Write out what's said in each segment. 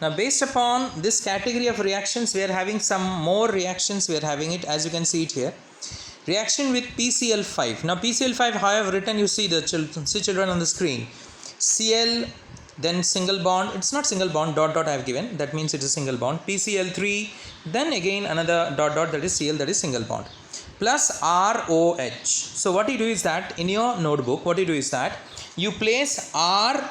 Now based upon this category of reactions, we are having some more reactions. We are having it, as you can see it here. Reaction with PCl5. Now PCl5, how I have written, you see children on the screen. Cl, then single bond. It's not single bond, dot dot I have given. That means it is single bond. PCl3, then again another dot dot, that is Cl, that is single bond. Plus ROH. So what you do is that in your notebook, what you do is that you place R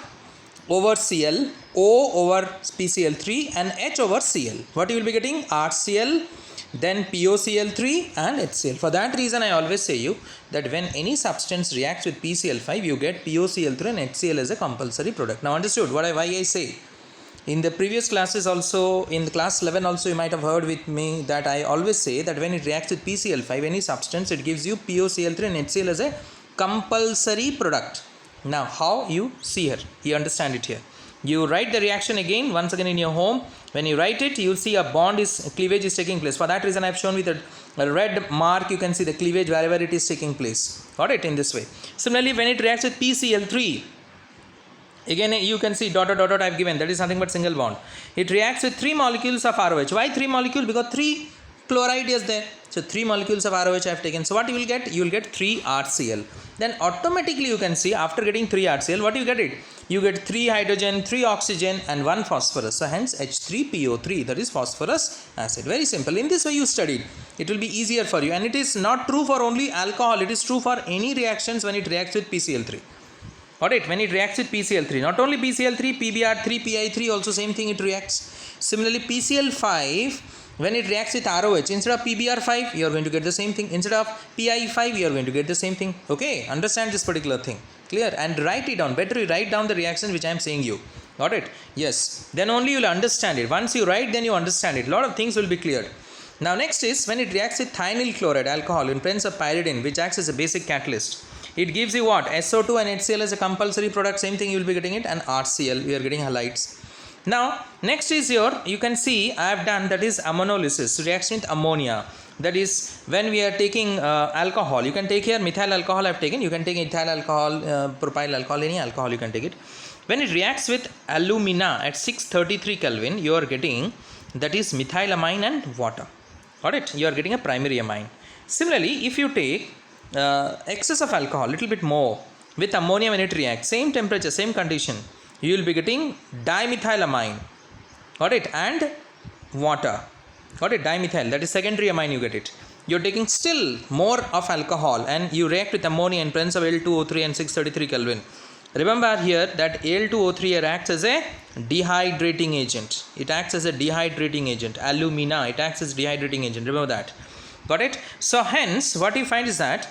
over Cl, O over PCl3 and H over Cl. What you will be getting? RCl, then POCl3 and HCl. For that reason I always say you that when any substance reacts with PCl5, you get POCl3 and HCl as a compulsory product. Now understood why I say? In the previous classes also, in the class 11 also, you might have heard with me that I always say that when it reacts with PCl5, any substance, it gives you POCl3 and HCl as a compulsory product. Now how you see here, you understand it here. You write the reaction again, once again in your home. When you write it, you will see a cleavage is taking place. For that reason I have shown with a red mark, you can see the cleavage wherever it is taking place. Got it? In this way. Similarly, when it reacts with PCl3, again you can see dot dot dot dot I have given, that is nothing but single bond. It reacts with 3 molecules of ROH. Why 3 molecules? Because 3 chloride is there. So 3 molecules of ROH I have taken. So what you will get? You will get 3 RCl. Then automatically you can see after getting 3 RCl, what you get it? You get 3 hydrogen, 3 oxygen and 1 phosphorus. So hence H3PO3, that is phosphorus acid. Very simple. In this way you studied. It will be easier for you. And it is not true for only alcohol. It is true for any reactions when it reacts with PCl3. Alright, when it reacts with PCl3, not only PCl3, PBr3, Pi3 also same thing it reacts. Similarly PCl5, when it reacts with ROH, instead of PBr5, you are going to get the same thing. Instead of Pi5, you are going to get the same thing. Okay, understand this particular thing. Clear? And write it down. Better you write down the reaction which I am saying you. Got it? Yes. Then only you will understand it. Once you write, then you understand it. A lot of things will be cleared. Now next is when it reacts with thionyl chloride alcohol in presence of pyridine, which acts as a basic catalyst. It gives you what? SO2 and HCl as a compulsory product. Same thing you will be getting it. And RCl, we are getting halides. Now next is you can see I have done, that is ammonolysis, reaction with ammonia. That is when we are taking alcohol. You can take here methyl alcohol I have taken. You can take ethyl alcohol, propyl alcohol, any alcohol you can take it. When it reacts with alumina at 633 Kelvin, you are getting, that is methylamine and water. Got it? You are getting a primary amine. Similarly, if you take excess of alcohol, little bit more, with ammonia when it reacts, same temperature, same condition, you will be getting dimethylamine. Got it? And water. Got it? Dimethyl, that is secondary amine you get it. You are taking still more of alcohol and you react with ammonia in presence of Al2O3 and 633 Kelvin. Remember here that Al2O3 acts as a dehydrating agent. It acts as a dehydrating agent. Alumina, it acts as dehydrating agent. Remember that. Got it? So hence what you find is that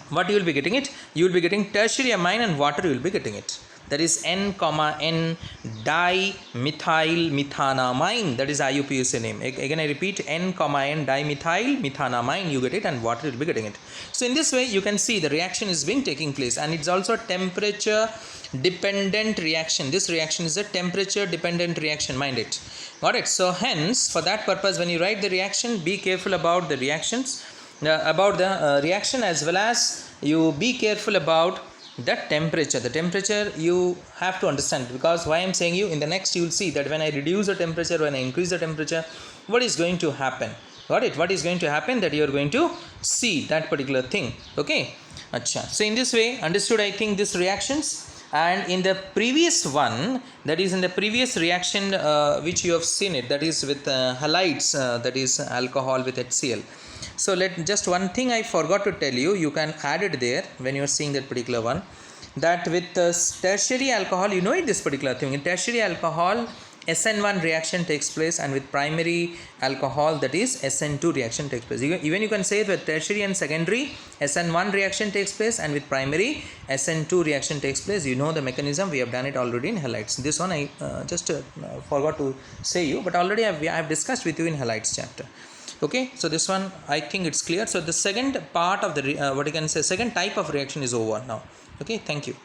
what you will be getting it? You will be getting tertiary amine and water you will be getting it. That is N, N dimethyl methanamine. That is IUPAC name. Again I repeat, N, N dimethyl methanamine you get it and water you will be getting it. So in this way you can see the reaction is being taking place and it's also a temperature dependent reaction. This reaction is a temperature dependent reaction, mind it. Got it? So hence for that purpose when you write the reaction, be careful about the reactions, about the reaction, as well as you be careful about that temperature. The temperature you have to understand, because why I am saying you, in the next you will see that when I reduce the temperature, when I increase the temperature, what is going to happen. Got it? What is going to happen, that you are going to see that particular thing. Okay. Achha. So in this way understood I think this reactions. And in the previous one, that is in the previous reaction which you have seen it, that is with halides, that is alcohol with HCl. So just one thing I forgot to tell you, you can add it there when you are seeing that particular one, that with tertiary alcohol, you know it, this particular thing. In tertiary alcohol, SN1 reaction takes place, and with primary alcohol, that is SN2 reaction takes place. Even you can say with tertiary and secondary, SN1 reaction takes place, and with primary, SN2 reaction takes place. You know the mechanism, we have done it already in halides. This one I just forgot to say you, but already I have discussed with you in halides chapter. Okay, so this one I think it's clear. So the second part of the second type of reaction is over now. Okay, thank you.